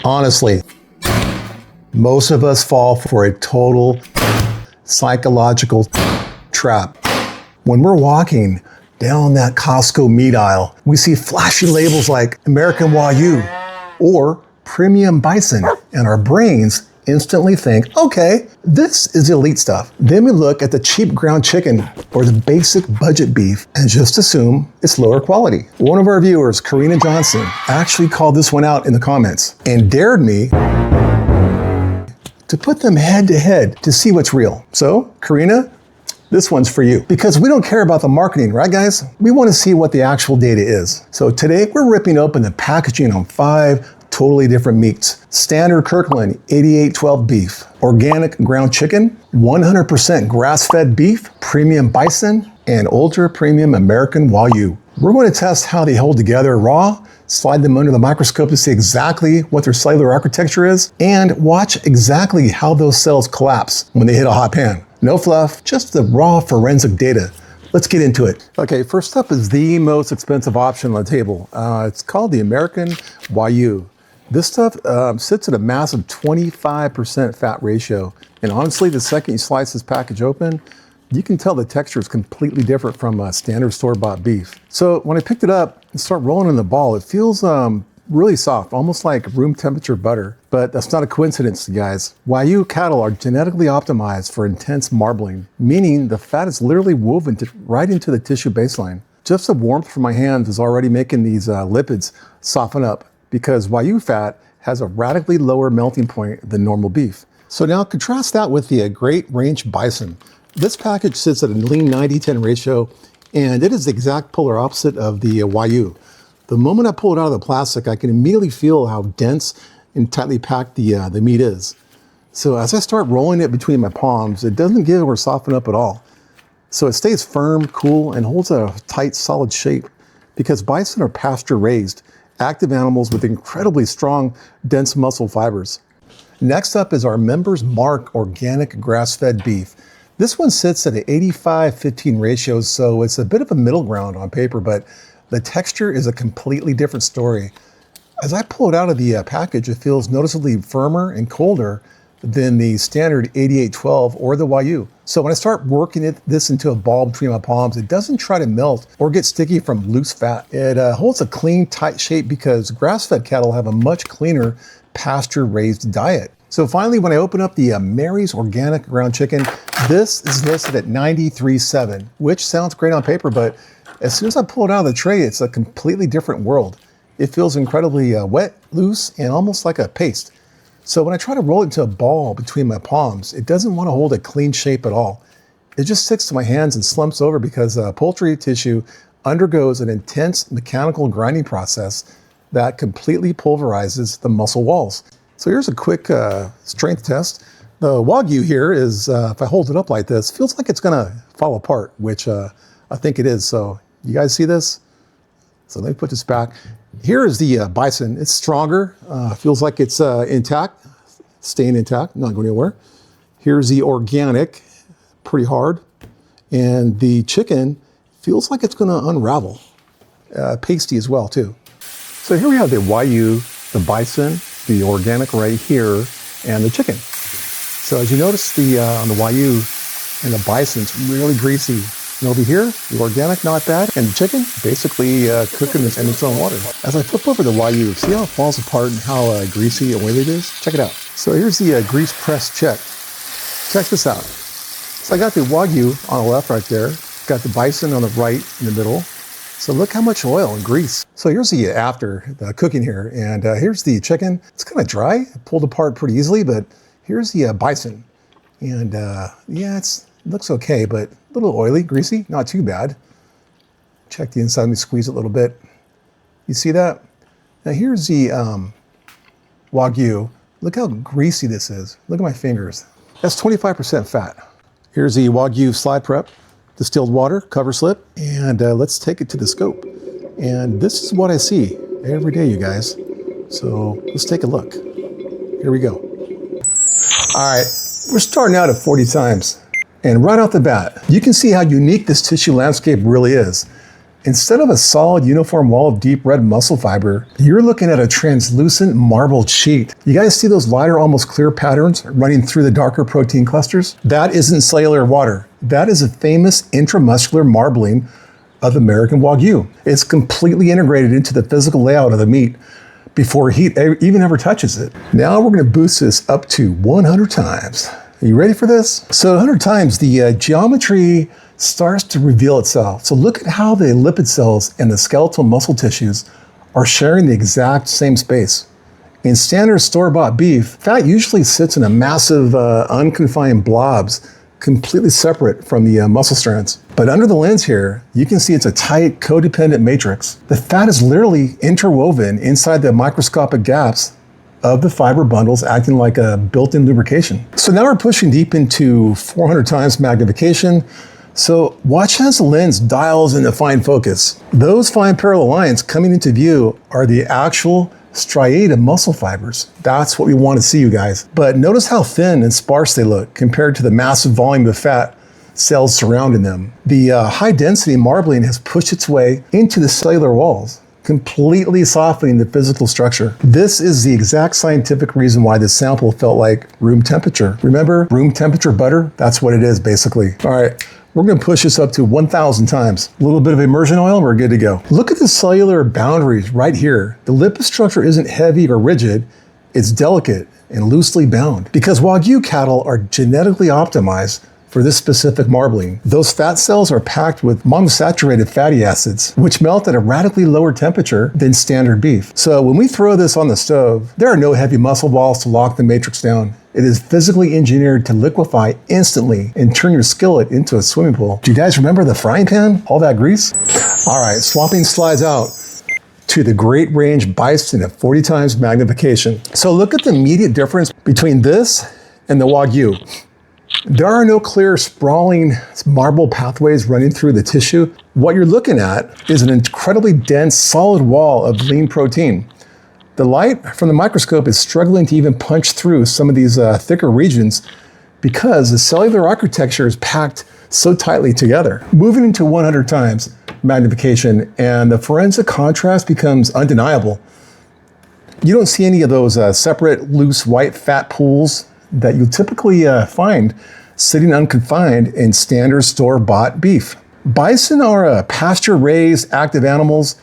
Honestly, most of us fall for a total psychological trap. When we're walking down that Costco meat aisle, we see flashy labels like American Wagyu or premium bison, and our brains instantly think, okay, this is elite stuff. Then we look at the cheap ground chicken or the basic budget beef and just assume it's lower quality. One of our viewers, Karina Johnson, actually called this one out in the comments and dared me to put them head to head to see what's real. So, Karina, this one's for you. Because we don't care about the marketing, right guys? We want to see what the actual data is. So today we're ripping open the packaging on 5 totally different meats. Standard Kirkland 8812 beef, organic ground chicken, 100% grass-fed beef, premium bison, and ultra premium American Wagyu. We're going to test how they hold together raw, slide them under the microscope to see exactly what their cellular architecture is, and watch exactly how those cells collapse when they hit a hot pan. No fluff, just the raw forensic data. Let's get into it. Okay, first up is the most expensive option on the table. It's called the American Wagyu. This stuff sits at a massive 25% fat ratio. And honestly, the second you slice this package open, you can tell the texture is completely different from standard store-bought beef. So when I picked it up and start rolling in the ball, it feels really soft, almost like room temperature butter. But that's not a coincidence, guys. Wagyu cattle are genetically optimized for intense marbling, meaning the fat is literally woven right into the tissue baseline. Just the warmth from my hands is already making these lipids soften up, because Wagyu fat has a radically lower melting point than normal beef. So now contrast that with the Great Range Bison. This package sits at a lean 90-10 ratio, and it is the exact polar opposite of the Wagyu. The moment I pull it out of the plastic, I can immediately feel how dense and tightly packed the meat is. So as I start rolling it between my palms, it doesn't give or soften up at all. So it stays firm, cool, and holds a tight, solid shape, because bison are pasture-raised, active animals with incredibly strong, dense muscle fibers. Next up is our Members Mark organic grass-fed beef. This one sits at an 85-15 ratio, so it's a bit of a middle ground on paper, but the texture is a completely different story. As I pull it out of the package, it feels noticeably firmer and colder than the standard 8812 or the Wagyu. So when I start working this into a ball between my palms, it doesn't try to melt or get sticky from loose fat. It holds a clean, tight shape because grass-fed cattle have a much cleaner pasture-raised diet. So finally, when I open up the Mary's Organic Ground Chicken, this is listed at 93.7, which sounds great on paper, but as soon as I pull it out of the tray, it's a completely different world. It feels incredibly wet, loose, and almost like a paste. So when I try to roll it into a ball between my palms, it doesn't want to hold a clean shape at all. It just sticks to my hands and slumps over because poultry tissue undergoes an intense mechanical grinding process that completely pulverizes the muscle walls. So here's a quick strength test. The Wagyu here is, if I hold it up like this, feels like it's gonna fall apart, which I think it is. So you guys see this? So let me put this back. Here is the bison. It's stronger, feels like it's intact, staying intact, not going anywhere. Here's the organic, pretty hard. And the chicken feels like it's gonna unravel. Pasty as well too. So here we have the Wagyu, the bison, the organic right here, and the chicken. So as you notice, on the Wagyu and the bison, it's really greasy. And over here, the organic, not bad, and the chicken, basically cooking in its own water. As I flip over the Wagyu, see how it falls apart and how greasy and oily it is? Check it out. So here's the grease press check. Check this out. So I got the Wagyu on the left right there, got the bison on the right in the middle. So look how much oil and grease. So here's the after the cooking here, and here's the chicken. It's kind of dry, pulled apart pretty easily, but here's the bison. And yeah, it looks okay, but a little oily, greasy, not too bad. Check the inside, let me squeeze it a little bit. You see that? Now here's the Wagyu. Look how greasy this is. Look at my fingers. That's 25% fat. Here's the Wagyu slide prep. Distilled water, cover slip, and let's take it to the scope. And this is what I see every day, you guys. So let's take a look. Here we go. All right, we're starting out at 40 times. And right off the bat, you can see how unique this tissue landscape really is. Instead of a solid uniform wall of deep red muscle fiber, you're looking at a translucent marbled sheet. You guys see those lighter, almost clear patterns running through the darker protein clusters? That isn't cellular water. That is a famous intramuscular marbling of American Wagyu. It's completely integrated into the physical layout of the meat before heat even ever touches it. Now we're going to boost this up to 100 times. Are you ready for this? So 100 times, the geometry starts to reveal itself. So look at how the lipid cells and the skeletal muscle tissues are sharing the exact same space. In standard store-bought beef, fat usually sits in a massive unconfined blobs, completely separate from the muscle strands. But under the lens here, you can see it's a tight, codependent matrix. The fat is literally interwoven inside the microscopic gaps of the fiber bundles, acting like a built-in lubrication. So now we're pushing deep into 400 times magnification. So watch as the lens dials into fine focus. Those fine parallel lines coming into view are the actual striated muscle fibers. That's what we want to see, you guys. But notice how thin and sparse they look compared to the massive volume of fat cells surrounding them. The high density marbling has pushed its way into the cellular walls, completely softening the physical structure. This is the exact scientific reason why this sample felt like room temperature. Remember room temperature butter? That's what it is, basically. All right. We're going to push this up to 1,000 times. A little bit of immersion oil, and we're good to go. Look at the cellular boundaries right here. The lipid structure isn't heavy or rigid. It's delicate and loosely bound because Wagyu cattle are genetically optimized for this specific marbling. Those fat cells are packed with monosaturated fatty acids, which melt at a radically lower temperature than standard beef. So when we throw this on the stove, there are no heavy muscle balls to lock the matrix down. It is physically engineered to liquefy instantly and turn your skillet into a swimming pool. Do you guys remember the frying pan? All that grease? All right, swapping slides out to the great Range Bison at 40 times magnification. So look at the immediate difference between this and the Wagyu. There are no clear sprawling marble pathways running through the tissue. What you're looking at is an incredibly dense, solid wall of lean protein. The light from the microscope is struggling to even punch through some of these thicker regions because the cellular architecture is packed so tightly together. Moving into 100 times magnification and the forensic contrast becomes undeniable. You don't see any of those separate loose white fat pools that you typically find sitting unconfined in standard store-bought beef. Bison are pasture-raised active animals,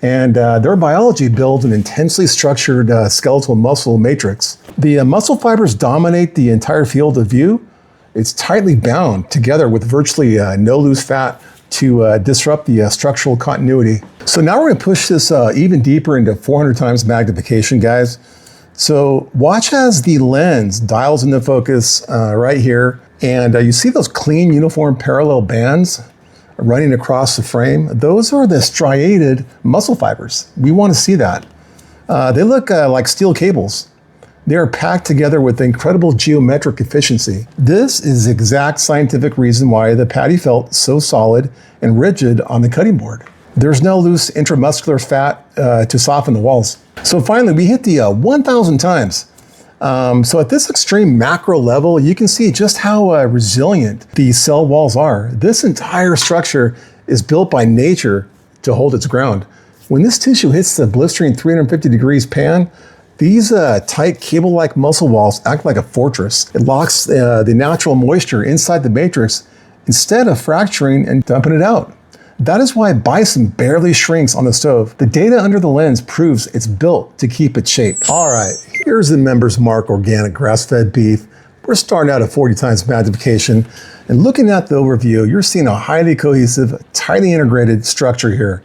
and their biology builds an intensely structured skeletal muscle matrix. The muscle fibers dominate the entire field of view. It's tightly bound together with virtually no loose fat to disrupt the structural continuity. So now we're going to push this even deeper into 400 times magnification, guys. So watch as the lens dials into focus right here, and you see those clean, uniform parallel bands running across the frame. Those are the striated muscle fibers. We want to see that. They look like steel cables. They are packed together with incredible geometric efficiency. This is the exact scientific reason why the patty felt so solid and rigid on the cutting board. There's no loose intramuscular fat to soften the walls. So finally, we hit the 1,000 times. So at this extreme macro level, you can see just how resilient these cell walls are. This entire structure is built by nature to hold its ground. When this tissue hits the blistering 350 degrees pan, these tight cable-like muscle walls act like a fortress. It locks the natural moisture inside the matrix instead of fracturing and dumping it out. That is why bison barely shrinks on the stove. The data under the lens proves it's built to keep its shape. All right, here's the Members Mark organic grass-fed beef. We're starting out at 40 times magnification, and looking at the overview, you're seeing a highly cohesive, tightly integrated structure here.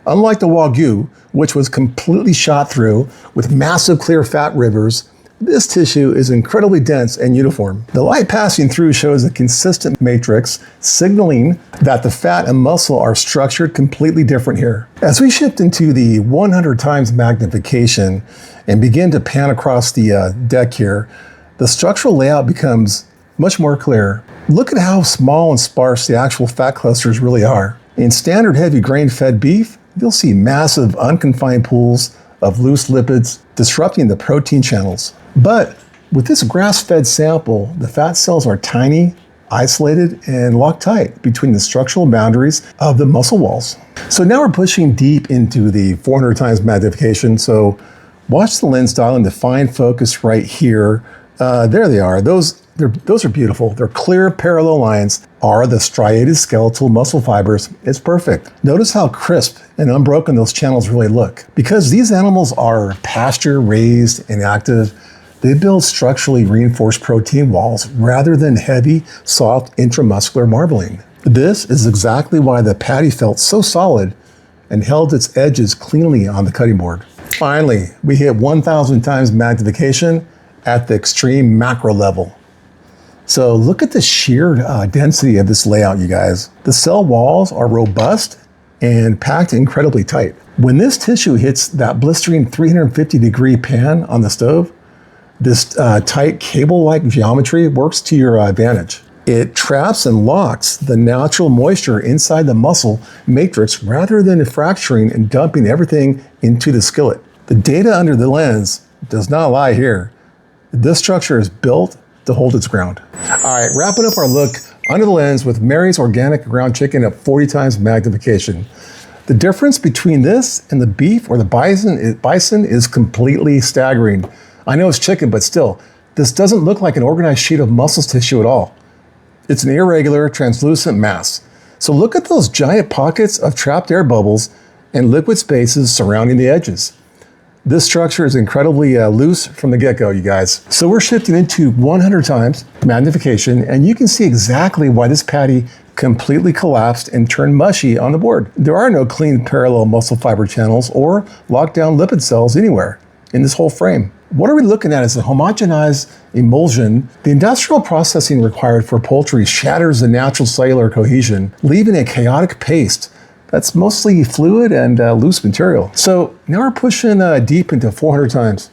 Unlike the Wagyu, which was completely shot through with massive clear fat rivers, this tissue is incredibly dense and uniform. The light passing through shows a consistent matrix, signaling that the fat and muscle are structured completely different here. As we shift into the 100 times magnification and begin to pan across the deck here, the structural layout becomes much more clear. Look at how small and sparse the actual fat clusters really are. In standard heavy grain-fed beef, you'll see massive unconfined pools of loose lipids disrupting the protein channels. But with this grass-fed sample, the fat cells are tiny, isolated and locked tight between the structural boundaries of the muscle walls. So now we're pushing deep into the 400 times magnification. So watch the lens dial into fine focus right here. There they are. Those are beautiful. They're clear parallel lines are the striated skeletal muscle fibers. It's perfect. Notice how crisp and unbroken those channels really look. Because these animals are pasture raised and active, they build structurally reinforced protein walls rather than heavy, soft intramuscular marbling. This is exactly why the patty felt so solid and held its edges cleanly on the cutting board. Finally, we hit 1,000 times magnification at the extreme macro level. So look at the sheer density of this layout, you guys. The cell walls are robust and packed incredibly tight. When this tissue hits that blistering 350-degree pan on the stove, this tight cable-like geometry works to your advantage. It traps and locks the natural moisture inside the muscle matrix rather than fracturing and dumping everything into the skillet. The data under the lens does not lie here. This structure is built to hold its ground. All right, wrapping up our look under the lens with Mary's organic ground chicken at 40 times magnification. The difference between this and the beef or the bison is completely staggering. I know it's chicken, but still, this doesn't look like an organized sheet of muscle tissue at all. It's an irregular, translucent mass. So look at those giant pockets of trapped air bubbles and liquid spaces surrounding the edges. This structure is incredibly loose from the get-go, you guys. So we're shifting into 100 times magnification, and you can see exactly why this patty completely collapsed and turned mushy on the board. There are no clean parallel muscle fiber channels or locked down lipid cells anywhere in this whole frame. What are we looking at is a homogenized emulsion. The industrial processing required for poultry shatters the natural cellular cohesion, leaving a chaotic paste that's mostly fluid and loose material. So now we're pushing deep into 400 times.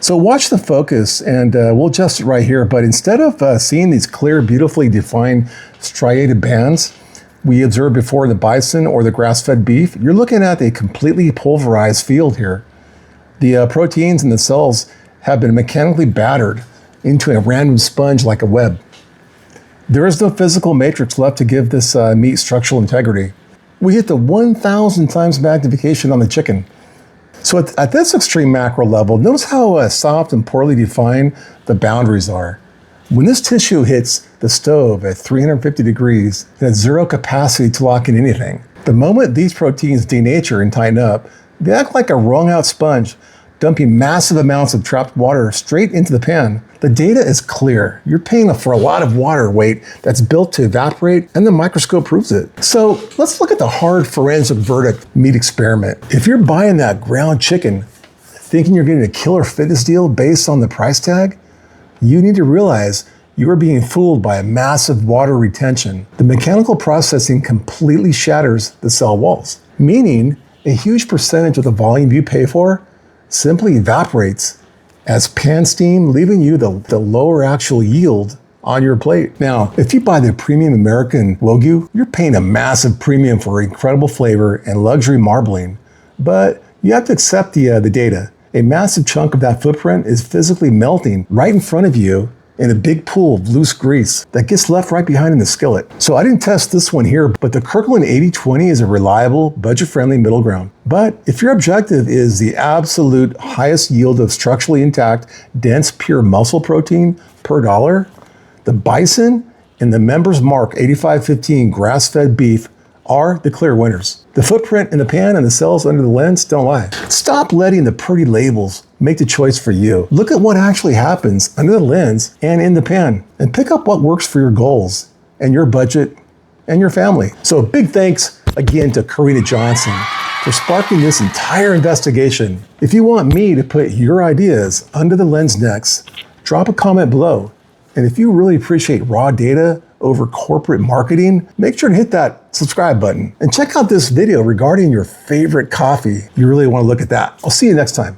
So watch the focus, and we'll adjust it right here, but instead of seeing these clear, beautifully defined striated bands we observed before in the bison or the grass-fed beef, you're looking at a completely pulverized field here. The proteins in the cells have been mechanically battered into a random sponge like a web. There is no physical matrix left to give this meat structural integrity. We hit the 1,000 times magnification on the chicken. So at this extreme macro level, notice how soft and poorly defined the boundaries are. When this tissue hits the stove at 350 degrees, it has zero capacity to lock in anything. The moment these proteins denature and tighten up, they act like a wrung out sponge, dumping massive amounts of trapped water straight into the pan. The data is clear. You're paying for a lot of water weight that's built to evaporate, and the microscope proves it. So let's look at the hard forensic verdict meat experiment. If you're buying that ground chicken thinking you're getting a killer fitness deal based on the price tag, you need to realize you are being fooled by a massive water retention. The mechanical processing completely shatters the cell walls, meaning a huge percentage of the volume you pay for simply evaporates as pan steam, leaving you the lower actual yield on your plate. Now, if you buy the premium American Wagyu, you're paying a massive premium for incredible flavor and luxury marbling. But you have to accept the data. A massive chunk of that footprint is physically melting right in front of you in a big pool of loose grease that gets left right behind in the skillet. So I didn't test this one here, but the Kirkland 80/20 is a reliable, budget-friendly middle ground. But if your objective is the absolute highest yield of structurally intact, dense, pure muscle protein per dollar, the bison and the Members Mark 8515 grass-fed beef are the clear winners. The footprint in the pan and the cells under the lens don't lie. Stop letting the pretty labels make the choice for you. Look at what actually happens under the lens and in the pan, and pick up what works for your goals and your budget and your family. So big thanks again to Karina Johnson for sparking this entire investigation. If you want me to put your ideas under the lens next, drop a comment below. And if you really appreciate raw data over corporate marketing, make sure to hit that subscribe button and check out this video regarding your favorite coffee. You really want to look at that. I'll see you next time.